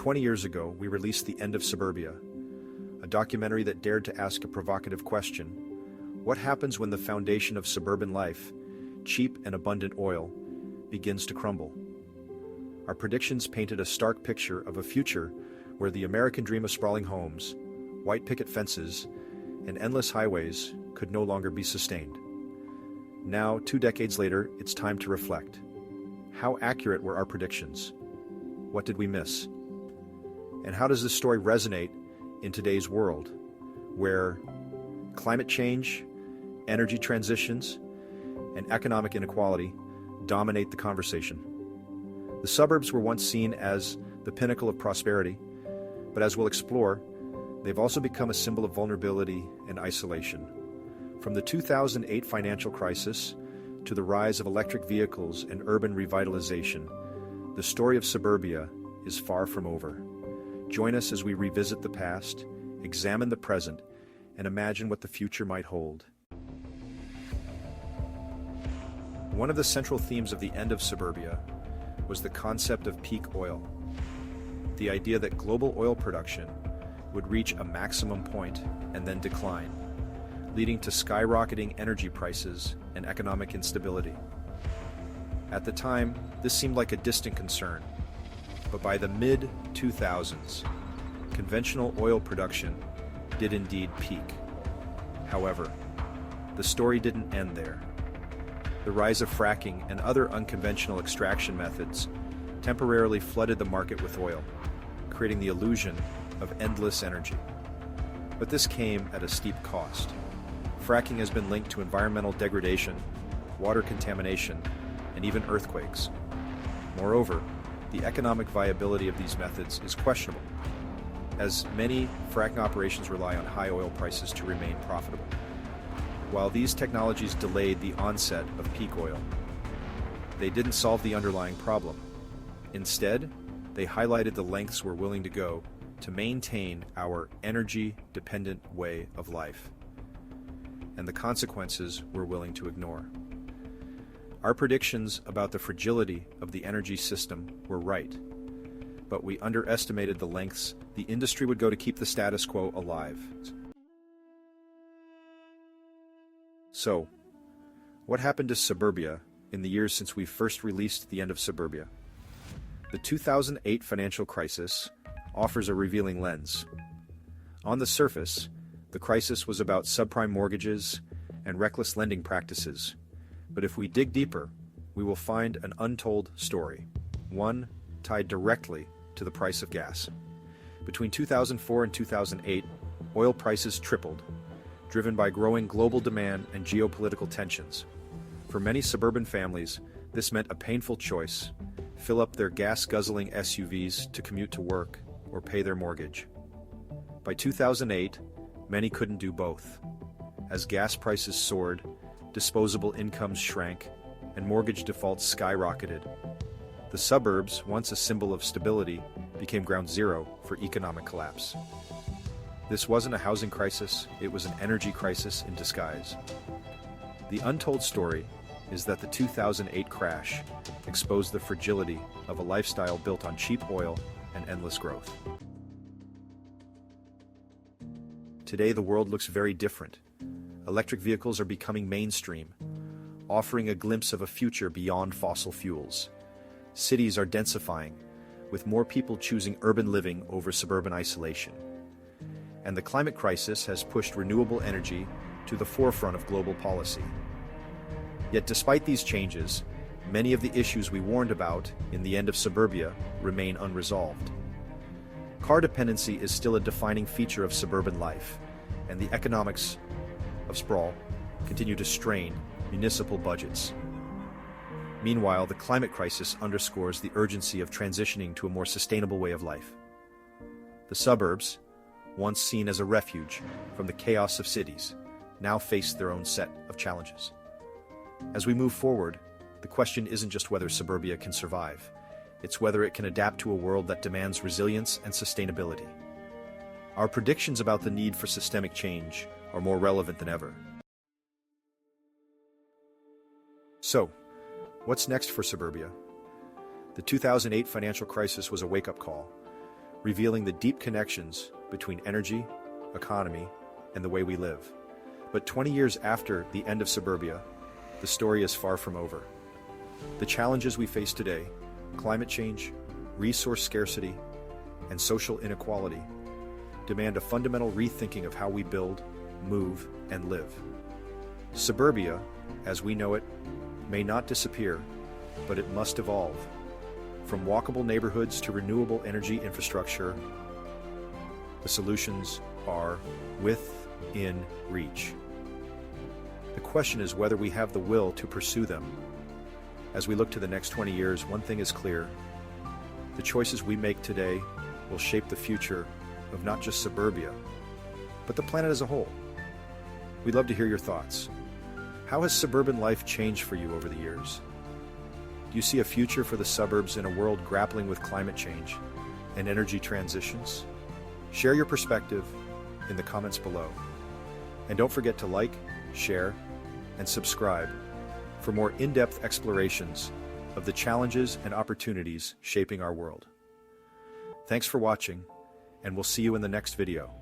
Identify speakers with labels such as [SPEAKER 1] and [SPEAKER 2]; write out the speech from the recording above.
[SPEAKER 1] 20 years ago, we released The End of Suburbia, a documentary that dared to ask a provocative question. What happens when the foundation of suburban life, cheap and abundant oil, begins to crumble? Our predictions painted a stark picture of a future where the American dream of sprawling homes, white picket fences, and endless highways could no longer be sustained. Now, 2 decades later, it's time to reflect. How accurate were our predictions? What did we miss? And how does this story resonate in today's world, where climate change, energy transitions, and economic inequality dominate the conversation? The suburbs were once seen as the pinnacle of prosperity, but as we'll explore, they've also become a symbol of vulnerability and isolation. From the 2008 financial crisis to the rise of electric vehicles and urban revitalization, the story of suburbia is far from over. Join us as we revisit the past, examine the present, and imagine what the future might hold. One of the central themes of The End of Suburbia was the concept of peak oil. The idea that global oil production would reach a maximum point and then decline, leading to skyrocketing energy prices and economic instability. At the time, this seemed like a distant concern, but by the mid-2000s, conventional oil production did indeed peak. However, the story didn't end there. The rise of fracking and other unconventional extraction methods temporarily flooded the market with oil, creating the illusion of endless energy. But this came at a steep cost. Fracking has been linked to environmental degradation, water contamination, and even earthquakes. Moreover, the economic viability of these methods is questionable, as many fracking operations rely on high oil prices to remain profitable. While these technologies delayed the onset of peak oil, they didn't solve the underlying problem. Instead, they highlighted the lengths we're willing to go to maintain our energy-dependent way of life, and the consequences we're willing to ignore. Our predictions about the fragility of the energy system were right, but we underestimated the lengths the industry would go to keep the status quo alive. So, what happened to suburbia in the years since we first released The End of Suburbia? The 2008 financial crisis offers a revealing lens. On the surface, the crisis was about subprime mortgages and reckless lending practices. But if we dig deeper, we will find an untold story, one tied directly to the price of gas. Between 2004 and 2008, oil prices tripled, driven by growing global demand and geopolitical tensions. For many suburban families, this meant a painful choice: fill up their gas-guzzling SUVs to commute to work or pay their mortgage. By 2008, many couldn't do both. As gas prices soared, disposable incomes shrank, and mortgage defaults skyrocketed. The suburbs, once a symbol of stability, became ground zero for economic collapse. This wasn't a housing crisis, it was an energy crisis in disguise. The untold story is that the 2008 crash exposed the fragility of a lifestyle built on cheap oil and endless growth. Today, the world looks very different. Electric vehicles are becoming mainstream, offering a glimpse of a future beyond fossil fuels. Cities are densifying, with more people choosing urban living over suburban isolation. And the climate crisis has pushed renewable energy to the forefront of global policy. Yet despite these changes, many of the issues we warned about in The End of Suburbia remain unresolved. Car dependency is still a defining feature of suburban life, and the economics of sprawl continue to strain municipal budgets. Meanwhile, the climate crisis underscores the urgency of transitioning to a more sustainable way of life. The suburbs, once seen as a refuge from the chaos of cities, now face their own set of challenges. As we move forward, the question isn't just whether suburbia can survive, it's whether it can adapt to a world that demands resilience and sustainability. Our predictions about the need for systemic change are more relevant than ever. So, what's next for suburbia? The 2008 financial crisis was a wake-up call. revealing the deep connections between energy, economy, and the way we live. But 20 years after the end of suburbia, the story is far from over. The challenges we face today, climate change, resource scarcity, and social inequality, demand a fundamental rethinking of how we build, move, and live. Suburbia, as we know it, may not disappear, but it must evolve. From walkable neighborhoods to renewable energy infrastructure, the solutions are within reach. The question is whether we have the will to pursue them. As we look to the next 20 years, one thing is clear. The choices we make today will shape the future of not just suburbia, but the planet as a whole. We'd love to hear your thoughts. How has suburban life changed for you over the years? Do you see a future for the suburbs in a world grappling with climate change and energy transitions? Share your perspective in the comments below. And don't forget to like, share, and subscribe for more in-depth explorations of the challenges and opportunities shaping our world. Thanks for watching, and we'll see you in the next video.